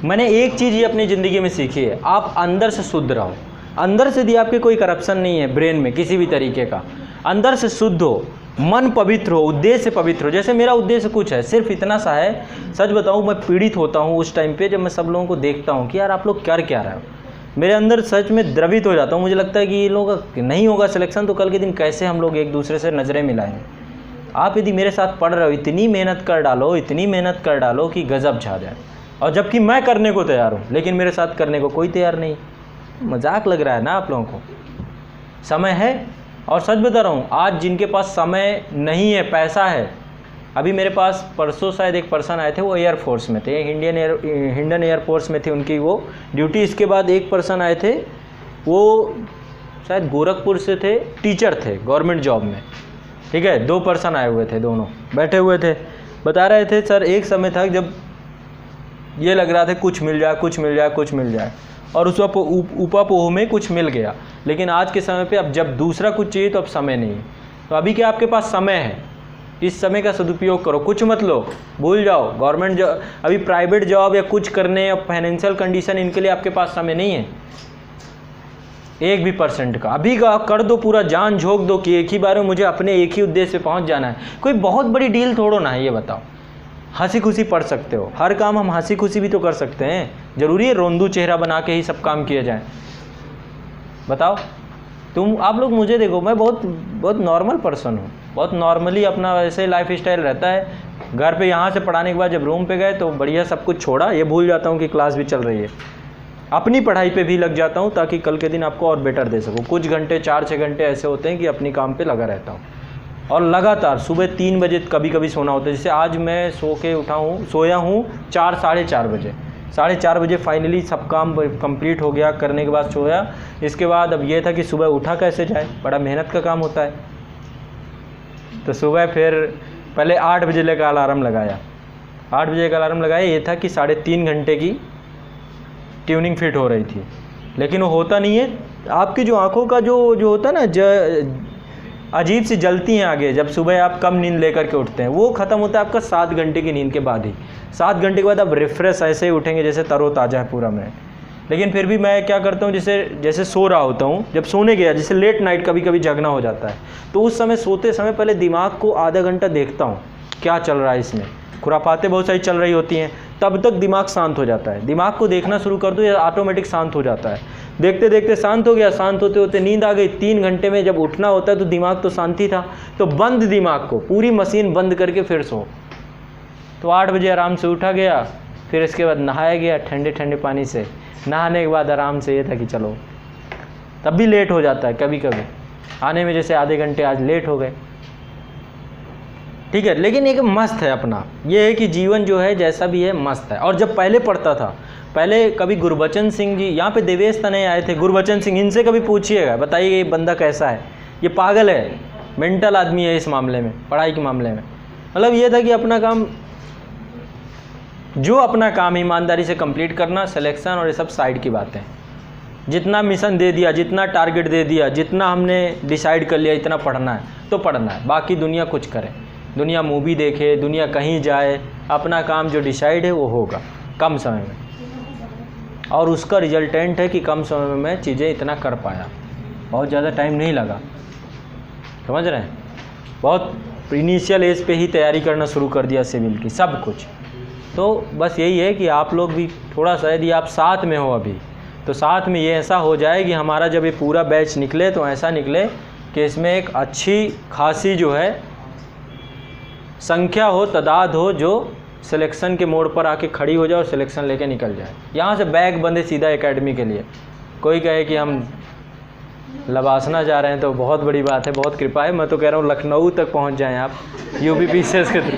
मैंने एक चीज़ ये अपनी ज़िंदगी में सीखी है, आप अंदर से शुद्ध रहो। अंदर से यदि आपके कोई करप्शन नहीं है ब्रेन में किसी भी तरीके का, अंदर से शुद्ध हो, मन पवित्र हो, उद्देश्य पवित्र हो। जैसे मेरा उद्देश्य कुछ है, सिर्फ इतना सा है, सच बताऊँ मैं पीड़ित होता हूँ उस टाइम पे जब मैं सब लोगों को देखता हूँ कि यार आप लोग कर क्या रहे हो, मेरे अंदर सच में द्रवित हो जाता हूँ। मुझे लगता है कि ये लोग नहीं होगा सिलेक्शन तो कल के दिन कैसे हम लोग एक दूसरे से नज़रें मिलाएंगे। आप यदि मेरे साथ पढ़ रहे हो, इतनी मेहनत कर डालो कि गज़ब छा जाए, और जबकि मैं करने को तैयार हूँ, लेकिन मेरे साथ करने को कोई तैयार नहीं। मजाक लग रहा है ना आप लोगों को? समय है, और सच बता रहा हूँ, आज जिनके पास समय नहीं है, पैसा है। अभी मेरे पास परसों शायद एक पर्सन आए थे, वो एयरफोर्स में थे, इंडियन एयरफोर्स में थी उनकी वो ड्यूटी। इसके बाद एक पर्सन आए थे, वो शायद गोरखपुर से थे, टीचर थे गवर्नमेंट जॉब में, ठीक है। 2 पर्सन आए हुए थे, दोनों बैठे हुए थे, बता रहे थे सर एक समय था जब ये लग रहा था कुछ मिल जाए, और उस उपापोह में कुछ मिल गया। लेकिन आज के समय पे अब जब दूसरा कुछ चाहिए तो अब समय नहीं है। तो अभी क्या आपके पास समय है, इस समय का सदुपयोग करो, कुछ मत लो, भूल जाओ गवर्नमेंट जॉब, अभी प्राइवेट जॉब या कुछ करने या फाइनेंशियल कंडीशन, इनके लिए आपके पास समय नहीं है 1 भी % का। अभी का कर दो, पूरा जान झोंक दो कि एक ही बार में मुझे अपने एक ही उद्देश्य पे पहुँच जाना है। कोई बहुत बड़ी डील थोड़ो ना है, ये बताओ। हंसी खुशी पढ़ सकते हो, हर काम हम हंसी खुशी भी तो कर सकते हैं, ज़रूरी है रोंदू चेहरा बना के ही सब काम किए जाएं? बताओ आप लोग मुझे देखो, मैं बहुत नॉर्मल पर्सन हूँ, बहुत नॉर्मली अपना वैसे लाइफ स्टाइल रहता है। घर पे यहाँ से पढ़ाने के बाद जब रूम पे गए तो बढ़िया सब कुछ छोड़ा, ये भूल जाता हूँ कि क्लास भी चल रही है, अपनी पढ़ाई पे भी लग जाता हूँ ताकि कल के दिन आपको और बेटर दे सकूँ। कुछ घंटे 4-6 घंटे ऐसे होते हैं कि अपनी काम पे लगा रहता हूँ, और लगातार सुबह 3 बजे कभी कभी सोना होता है। जैसे आज मैं सोया हूँ 4 साढ़े 4 बजे, 4:30 बजे फाइनली सब काम कंप्लीट हो गया, करने के बाद सोया। इसके बाद अब ये था कि सुबह उठा कैसे जाए, बड़ा मेहनत का काम होता है। तो सुबह फिर पहले 8 बजे का अलार्म लगाया, 8 बजे का अलार्म लगाया। ये था कि 3.5 घंटे की ट्यूनिंग फिट हो रही थी, लेकिन वो होता नहीं है। आपकी जो आँखों का जो होता है ना, अजीब सी जलती हैं आगे, जब सुबह आप कम नींद लेकर के उठते हैं, वो ख़त्म होता है आपका 7 घंटे की नींद के बाद ही। 7 घंटे के बाद आप रिफ्रेश ऐसे ही उठेंगे जैसे तरोताज़ा है पूरा मैं। लेकिन फिर भी मैं क्या करता हूँ, जैसे सो रहा होता हूँ, जब सोने गया, जैसे लेट नाइट कभी कभी जगना हो जाता है, तो उस समय सोते समय पहले दिमाग को आधा घंटा देखता हूँ क्या चल रहा है इसमें। खुराफातें बहुत सारी चल रही होती हैं, तब तक दिमाग शांत हो जाता है। दिमाग को देखना शुरू कर दो, या ऑटोमेटिक शांत हो जाता है। देखते देखते शांत हो गया, शांत होते होते नींद आ गई। 3 घंटे में जब उठना होता है तो दिमाग तो शांति था, तो बंद दिमाग को, पूरी मशीन बंद करके फिर सो। तो 8 बजे आराम से उठा गया, फिर इसके बाद नहाया गया ठंडे ठंडे पानी से। नहाने के बाद आराम से ये था कि चलो, तब भी लेट हो जाता है कभी कभी आने में, जैसे आधे घंटे आज लेट हो गए, ठीक है। लेकिन एक मस्त है अपना, ये है कि जीवन जो है जैसा भी है मस्त है। और जब पहले पढ़ता था, पहले कभी गुरबचन सिंह जी यहाँ पे देवेश तनय आए थे, गुरबचन सिंह, इनसे कभी पूछिएगा, बताइए ये बंदा कैसा है, ये पागल है, मेंटल आदमी है इस मामले में, पढ़ाई के मामले में। मतलब ये था कि अपना काम, जो अपना काम ईमानदारी से कंप्लीट करना, सिलेक्शन और ये सब साइड की बातें। जितना मिशन दे दिया, जितना टारगेट दे दिया, जितना हमने डिसाइड कर लिया इतना पढ़ना है तो पढ़ना है, बाकी दुनिया कुछ करे, दुनिया मूवी देखे, दुनिया कहीं जाए, अपना काम जो डिसाइड है वो होगा कम समय में। और उसका रिजल्टेंट है कि कम समय में मैं चीज़ें इतना कर पाया, बहुत ज़्यादा टाइम नहीं लगा, समझ रहे हैं। बहुत इनिशियल एज पे ही तैयारी करना शुरू कर दिया सिविल की, सब कुछ। तो बस यही है कि आप लोग भी थोड़ा सा, यदि आप साथ में हो अभी, तो साथ में ये ऐसा हो जाए कि हमारा जब ये पूरा बैच निकले तो ऐसा निकले कि इसमें एक अच्छी खासी जो है संख्या हो, तादाद हो, जो सिलेक्शन के मोड़ पर आके खड़ी हो जाए और सिलेक्शन लेके निकल जाए। यहाँ से बैग बंधे सीधा एकेडमी के लिए। कोई कहे कि हम लबासना जा रहे हैं तो बहुत बड़ी बात है, बहुत कृपा है। मैं तो कह रहा हूँ लखनऊ तक पहुँच जाएँ आप, यूपी पीसीएस के थ्रू,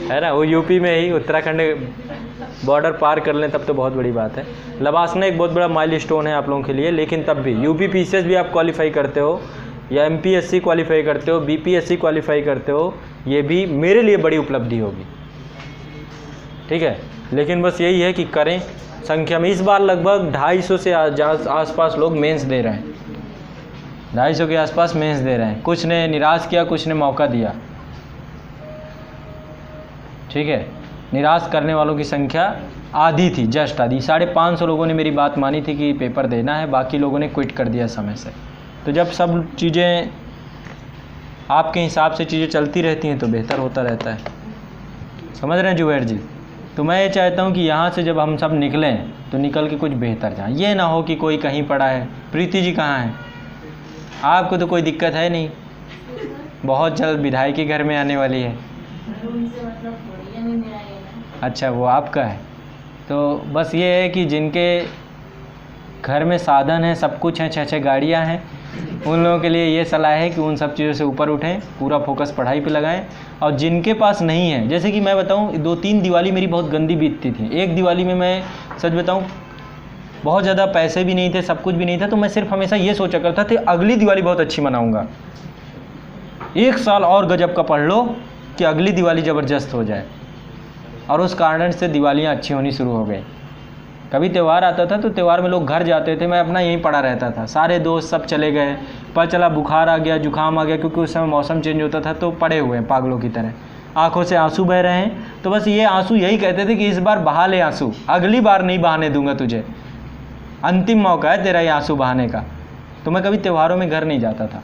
है ना, वो यूपी में ही उत्तराखंड बॉर्डर पार कर लें तब तो बहुत बड़ी बात है। लबासना एक बहुत बड़ा माइलस्टोन है आप लोगों के लिए, लेकिन तब भी यूपी पीसीएस भी आप क्वालिफाई करते हो, या एमपीएससी क्वालिफाई करते हो, बीपीएससी क्वालिफाई करते हो, ये भी मेरे लिए बड़ी उपलब्धि होगी, ठीक है। लेकिन बस यही है कि करें संख्या में। इस बार लगभग 250 से आसपास लोग मेंस दे रहे हैं, 250 के आसपास मेंस दे रहे हैं। कुछ ने निराश किया, कुछ ने मौका दिया, ठीक है। निराश करने वालों की संख्या आधी थी, जस्ट आधी। 550 लोगों ने मेरी बात मानी थी कि पेपर देना है, बाकी लोगों ने क्विट कर दिया समय से। तो जब सब चीज़ें आपके हिसाब से चीज़ें चलती रहती हैं तो बेहतर होता रहता है, समझ रहे हैं जुबैर जी। तो मैं ये चाहता हूँ कि यहाँ से जब हम सब निकलें तो निकल के कुछ बेहतर जाएँ। ये ना हो कि कोई कहीं पड़ा है। प्रीति जी कहाँ हैं? आपको तो कोई दिक्कत है नहीं, बहुत जल्द विधायक के घर में आने वाली है। अच्छा, वो आपका है। तो बस ये है कि जिनके घर में साधन है, सब कुछ है, 6-6 गाड़ियाँ हैं, उन लोगों के लिए ये सलाह है कि उन सब चीज़ों से ऊपर उठें, पूरा फोकस पढ़ाई पे लगाएं। और जिनके पास नहीं है, जैसे कि मैं बताऊं, 2-3 दिवाली मेरी बहुत गंदी बीतती थी। एक दिवाली में मैं सच बताऊं बहुत ज़्यादा पैसे भी नहीं थे, सब कुछ भी नहीं था, तो मैं सिर्फ हमेशा ये सोचा करता था अगली दिवाली बहुत अच्छी मनाऊँगा, 1 साल और गजब का पढ़ लो कि अगली दिवाली ज़बरदस्त हो जाए। और उस कारण से दिवालियाँ अच्छी होनी शुरू हो गई। कभी त्यौहार आता था तो त्यौहार में लोग घर जाते थे, मैं अपना यहीं पड़ा रहता था, सारे दोस्त सब चले गए, पता चला बुखार आ गया, जुकाम आ गया, क्योंकि उस समय मौसम चेंज होता था, तो पड़े हुए हैं पागलों की तरह, आंखों से आंसू बह रहे हैं। तो बस ये आंसू यही कहते थे कि इस बार बहा ले आंसू, अगली बार नहीं बहाने दूंगा तुझे, अंतिम मौका है तेरा ये आंसू बहाने का। तो मैं कभी त्योहारों में घर नहीं जाता था।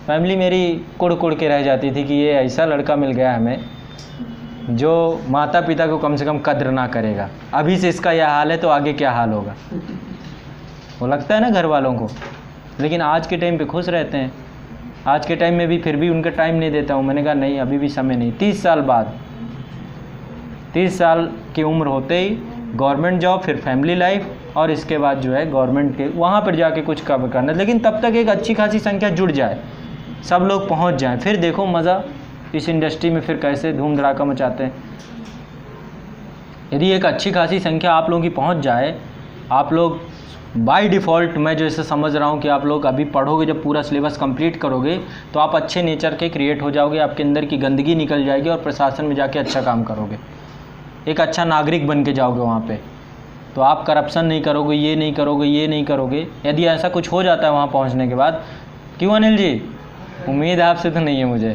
फैमिली मेरी कुड़ कुड़ के रह जाती थी कि ये ऐसा लड़का मिल गया हमें जो माता पिता को कम से कम कद्र ना करेगा। अभी से इसका यह हाल है तो आगे क्या हाल होगा, वो लगता है ना घर वालों को। लेकिन आज के टाइम पे खुश रहते हैं। आज के टाइम में भी फिर भी उनका टाइम नहीं देता हूँ। मैंने कहा नहीं, अभी भी समय नहीं। 30 साल बाद, 30 साल की उम्र होते ही गवर्नमेंट जॉब, फिर फैमिली लाइफ, और इसके बाद जो है गवर्नमेंट के वहाँ पर जाके कुछ कवर करना। लेकिन तब तक एक अच्छी खासी संख्या जुड़ जाए, सब लोग पहुँच जाएँ, फिर देखो मज़ा इस इंडस्ट्री में फिर कैसे धूम धड़ाका मचाते हैं। यदि एक अच्छी खासी संख्या आप लोगों की पहुंच जाए, आप लोग बाय डिफ़ॉल्ट, मैं जैसे समझ रहा हूं कि आप लोग अभी पढ़ोगे, जब पूरा सिलेबस कंप्लीट करोगे तो आप अच्छे नेचर के क्रिएट हो जाओगे, आपके अंदर की गंदगी निकल जाएगी और प्रशासन में जाके अच्छा काम करोगे, एक अच्छा नागरिक बन के जाओगे वहाँ पे। तो आप करप्शन नहीं करोगे, ये नहीं करोगे, ये नहीं करोगे। यदि ऐसा कुछ हो जाता है वहाँ पहुँचने के बाद, क्यों अनिल जी, उम्मीद आपसे तो नहीं है मुझे।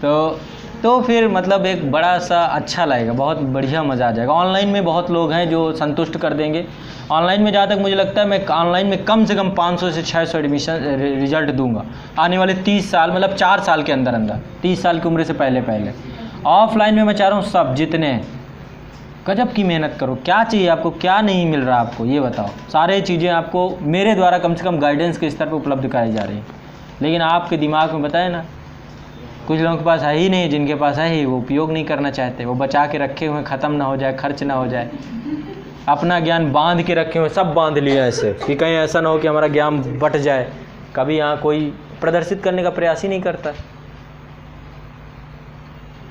तो तो फिर मतलब एक बड़ा सा अच्छा लगेगा, बहुत बढ़िया मज़ा आ जाएगा। ऑनलाइन में बहुत लोग हैं जो संतुष्ट कर देंगे। ऑनलाइन में जहाँ तक मुझे लगता है मैं ऑनलाइन में कम से कम 500 से 600 एडमिशन रिजल्ट दूंगा आने वाले 30 साल, मतलब 4 साल के अंदर अंदर, 30 साल की उम्र से पहले पहले। ऑफलाइन में मैं चाह रहा हूँ सब जितने गजब की मेहनत करो। क्या चाहिए आपको, क्या नहीं मिल रहा आपको, ये बताओ। सारे चीज़ें आपको मेरे द्वारा कम से कम गाइडेंस के स्तर पर उपलब्ध कराई जा रही हैं। लेकिन आपके दिमाग में बताए ना, कुछ लोगों के पास है ही नहीं, जिनके पास है ही वो उपयोग नहीं करना चाहते, वो बचा के रखे हुए, ख़त्म ना हो जाए, खर्च ना हो जाए। अपना ज्ञान बांध के रखे हुए, सब बांध लिया ऐसे कि कहीं ऐसा ना हो कि हमारा ज्ञान बट जाए। कभी यहाँ कोई प्रदर्शित करने का प्रयास ही नहीं करता,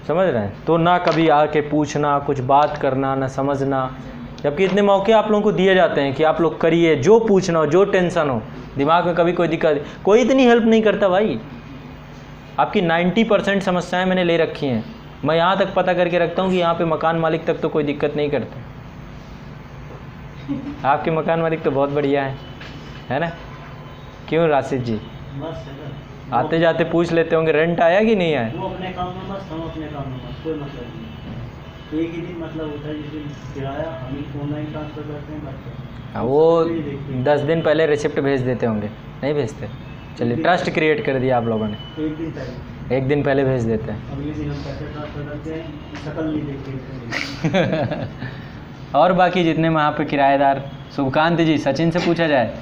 समझ रहे हैं। तो ना कभी आके पूछना, कुछ बात करना, ना समझना। जबकि इतने मौके आप लोगों को दिए जाते हैं कि आप लोग करिए, जो पूछना हो, जो टेंशन हो, दिमाग में कभी कोई दिक्कत, कोई इतनी हेल्प नहीं करता भाई। आपकी 90% समस्याएं मैंने ले रखी हैं। मैं यहाँ तक पता करके रखता हूँ कि यहाँ पे मकान मालिक तक तो कोई दिक्कत नहीं करता। आपके मकान मालिक तो बहुत बढ़िया है ना? क्यों राशिद जी? आते जाते पूछ लेते होंगे रेंट आया कि नहीं आया? वो अपने काम में मस्त, हम अपने काम में मस्त, कोई मतलब नहीं। एक ही दिन मतलब होता है जिस दिन किराया हम ऑनलाइन ट्रांसफर करते हैं, करते हैं। हाँ, वो 10 दिन पहले रिसिप्ट भेज देते होंगे, नहीं भेजते? चलिए, ट्रस्ट क्रिएट कर दिया आप लोगों ने। एक दिन पहले भेज देते हैं, अगले दिन हम पैसे ट्रांसफर करते हैं, शक्ल नहीं देखते। और बाकी जितने वहाँ पे किराएदार, शुभकांत जी, सचिन से पूछा जाए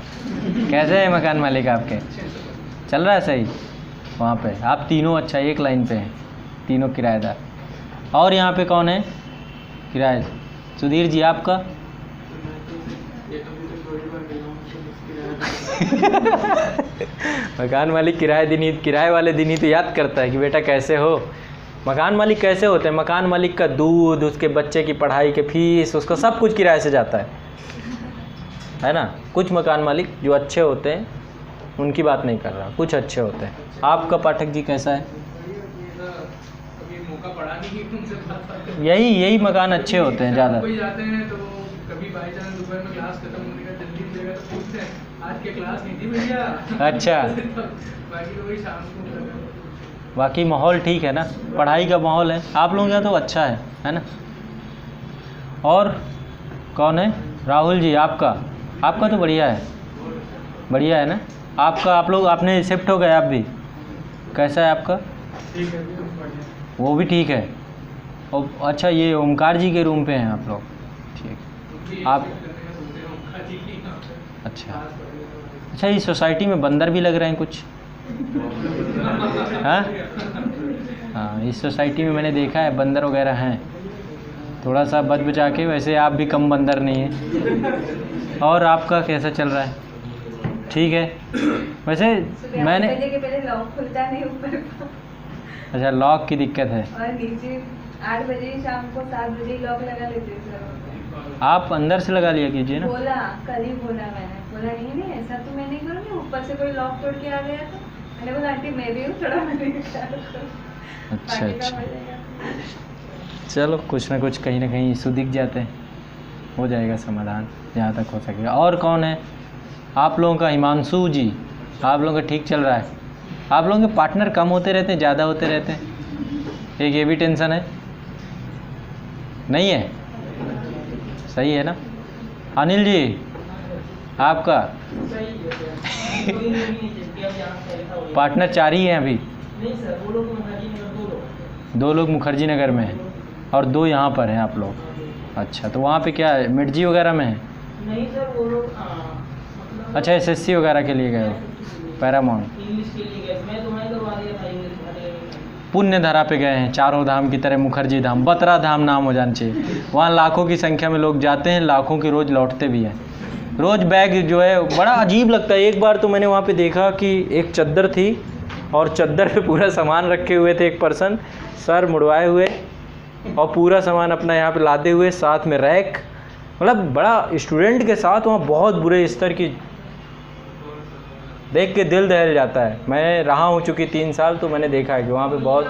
कैसे है मकान मालिक आपके, चल रहा है सही? वहाँ पे आप तीनों अच्छा एक लाइन पे हैं, तीनों किराएदार। और यहाँ पे कौन है किराए? सुधीर जी आपका? मकान मालिक किराए वाले दिन ही तो याद करता है कि बेटा कैसे हो। मकान मालिक कैसे होते हैं? मकान मालिक का दूध, उसके बच्चे की पढ़ाई के फीस, उसका सब कुछ किराए से जाता है ना? कुछ मकान मालिक जो अच्छे होते हैं उनकी बात नहीं कर रहा, कुछ अच्छे होते हैं। आपका पाठक जी कैसा है? यही मकान अच्छे होते हैं ज़्यादा। अच्छा, बाकी माहौल ठीक है ना? पढ़ाई का माहौल है आप लोगों का तो अच्छा है ना? और कौन है? राहुल जी आपका तो बढ़िया है ना? आप लोग आपने शिफ्ट हो गए आप भी? कैसा है आपका? वो भी ठीक है। और अच्छा, ये ओमकार जी के रूम पे हैं आप लोग? ठीक। आप अच्छा, इस सोसाइटी में बंदर भी लग रहे हैं कुछ? हाँ, इस सोसाइटी में मैंने देखा है बंदर वगैरह हैं, थोड़ा सा बच बचा के। वैसे आप भी कम बंदर नहीं है। और आपका कैसा चल रहा है? ठीक है। वैसे मैंने पहले लॉक खुलता नहीं ऊपर। अच्छा, लॉक की दिक्कत है। और नीचे 8 बजे शाम को 7 बजे लॉक लगा लेते हैं। आप अंदर से लगा लिया कीजिए ना। बोला, कल ही बोला मैंने, बोला नहीं ऐसा तो मैं नहीं करूँगी, ऊपर से कोई लॉक तोड़ के आ गया तो। मैंने बोला आंटी मैं भी हूँ, थोड़ा मैंने अच्छा, चलो कुछ ना कुछ कहीं ना कहीं इशू दिख जाते हैं, हो जाएगा समाधान जहाँ तक हो सकेगा। और कौन है आप लोगों का? हिमांशु जी, आप लोगों का ठीक चल रहा है? आप लोगों के पार्टनर कम होते रहते हैं, ज़्यादा होते रहते हैं? एक ये भी टेंशन है, नहीं है? सही है ना? अनिल जी आपका? पार्टनर 4 ही हैं अभी? नहीं सर, वो लोग मुखर्जी नगर 2 लोग मुखर्जी नगर में हैं और 2 यहाँ पर हैं आप लोग। अच्छा, तो वहाँ पे क्या है, मिर्जी वगैरह में है? नहीं सर, वो लोग अच्छा, एसएससी वगैरह के लिए गए हो? पैरामाउंट इंग्लिश के लिए गए। मैं तुम्हें करवा दिया था इंग्लिश। पुण्य धारा पे गए हैं, चारों धाम की तरह मुखर्जी धाम, बतरा धाम नाम हो जाना चाहिए। वहाँ लाखों की संख्या में लोग जाते हैं, लाखों की रोज़ लौटते भी हैं। रोज़ बैग जो है बड़ा अजीब लगता है। एक बार तो मैंने वहाँ पे देखा कि एक चद्दर थी और चद्दर पे पूरा सामान रखे हुए थे, एक पर्सन सर मुड़वाए हुए और पूरा सामान अपना यहाँ पे लादे हुए, साथ में रैक, मतलब बड़ा स्टूडेंट के साथ वहाँ बहुत बुरे स्तर की, देख के दिल दहल जाता है। मैं रहा हूँ चूँकि 3 साल, तो मैंने देखा है कि वहाँ पे बहुत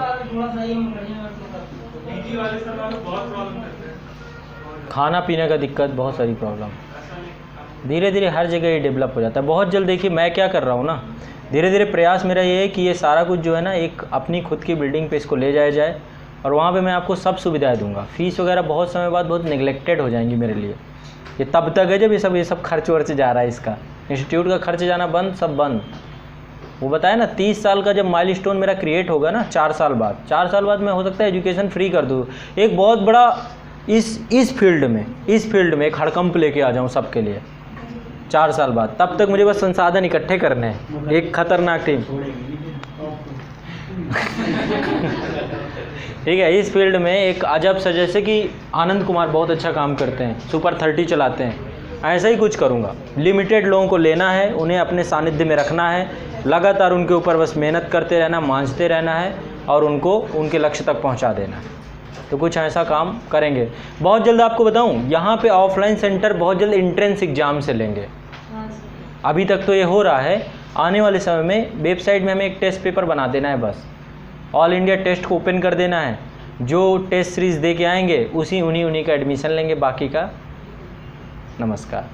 खाना पीने का दिक्कत, बहुत सारी प्रॉब्लम। धीरे धीरे हर जगह ये डेवलप हो जाता है बहुत जल्द। देखिए मैं क्या कर रहा हूँ ना, धीरे धीरे प्रयास मेरा ये है कि ये सारा कुछ जो है ना, एक अपनी खुद की बिल्डिंग पे इसको ले जाया जाए और वहाँ पे मैं आपको सब सुविधाएं दूंगा। फ़ीस वगैरह बहुत समय बाद बहुत निगलेक्टेड हो जाएंगी मेरे लिए। ये तब तक है जब ये सब खर्च वर्च जा रहा है, इसका इंस्टीट्यूट का खर्च जाना बंद, सब बंद। वो बताया ना 30 साल का जब माइलस्टोन मेरा क्रिएट होगा ना, 4 साल बाद मैं हो सकता है एजुकेशन फ्री कर दूँ। एक बहुत बड़ा इस फील्ड में एक हड़कंप लेके आ जाऊँ सबके लिए 4 साल बाद। तब तक मुझे बस संसाधन इकट्ठे करने हैं, एक खतरनाक टीम। ठीक है, इस फील्ड में एक अजब सा, जैसे कि आनंद कुमार बहुत अच्छा काम करते हैं, सुपर 30 चलाते हैं, ऐसा ही कुछ करूँगा। लिमिटेड लोगों को लेना है, उन्हें अपने सानिध्य में रखना है, लगातार उनके ऊपर बस मेहनत करते रहना, मांझते रहना है और उनको उनके लक्ष्य तक पहुँचा देना है। तो कुछ ऐसा काम करेंगे। बहुत जल्द आपको बताऊँ, यहाँ पे ऑफलाइन सेंटर बहुत जल्द एंट्रेंस एग्ज़ाम से लेंगे। अभी तक तो ये हो रहा है, आने वाले समय में वेबसाइट में हमें एक टेस्ट पेपर बना देना है, बस ऑल इंडिया टेस्ट को ओपन कर देना है। जो टेस्ट सीरीज़ दे के आएंगे उन्हीं का एडमिशन लेंगे, बाकी का नमस्कार।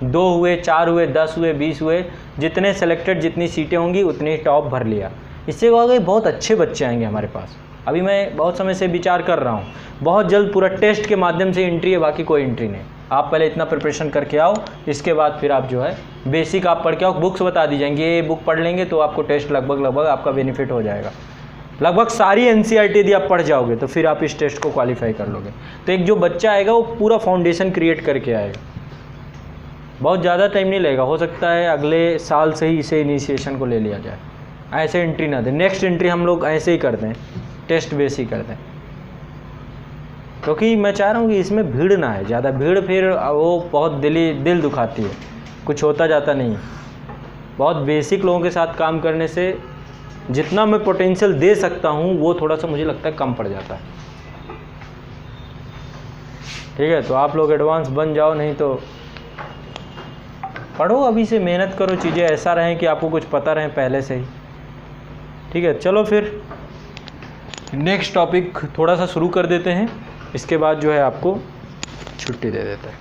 2 हुए, 4 हुए, 10 हुए, 20 हुए, जितने सेलेक्टेड, जितनी सीटें होंगी उतनी टॉप भर लिया। इससे क्या होगा, बहुत अच्छे बच्चे आएंगे हमारे पास। अभी मैं बहुत समय से विचार कर रहा हूँ, बहुत जल्द पूरा टेस्ट के माध्यम से एंट्री है, बाकी कोई एंट्री नहीं। आप पहले इतना प्रिपरेशन करके आओ, इसके बाद फिर आप जो है बेसिक आप पढ़ के आओ। बुक्स बता दी जाएंगी, ये बुक पढ़ लेंगे तो आपको टेस्ट लगभग आपका बेनिफिट हो जाएगा। लगभग सारी एनसीईआरटी यदि आप पढ़ जाओगे तो फिर आप इस टेस्ट को क्वालिफाई कर लोगे। तो एक जो बच्चा आएगा वो पूरा फाउंडेशन क्रिएट करके आएगा। बहुत ज़्यादा टाइम नहीं लगेगा, हो सकता है अगले साल से ही इसे इनिशिएशन को ले लिया जाए। ऐसे एंट्री ना दें, नेक्स्ट एंट्री हम लोग ऐसे ही कर दें, टेस्ट बेस ही कर दें, क्योंकि मैं चाह रहा हूँ कि इसमें भीड़ ना है ज़्यादा। भीड़ फिर वो बहुत दिल दुखाती है, कुछ होता जाता नहीं है। बहुत बेसिक लोगों के साथ काम करने से जितना मैं पोटेंशियल दे सकता हूँ वो थोड़ा सा मुझे लगता है कम पड़ जाता है। ठीक है, तो आप लोग एडवांस बन जाओ, नहीं तो पढ़ो, अभी से मेहनत करो, चीज़ें ऐसा रहें कि आपको कुछ पता रहे पहले से ही। ठीक है, चलो फिर नेक्स्ट टॉपिक थोड़ा सा शुरू कर देते हैं, इसके बाद जो है आपको छुट्टी दे देते हैं।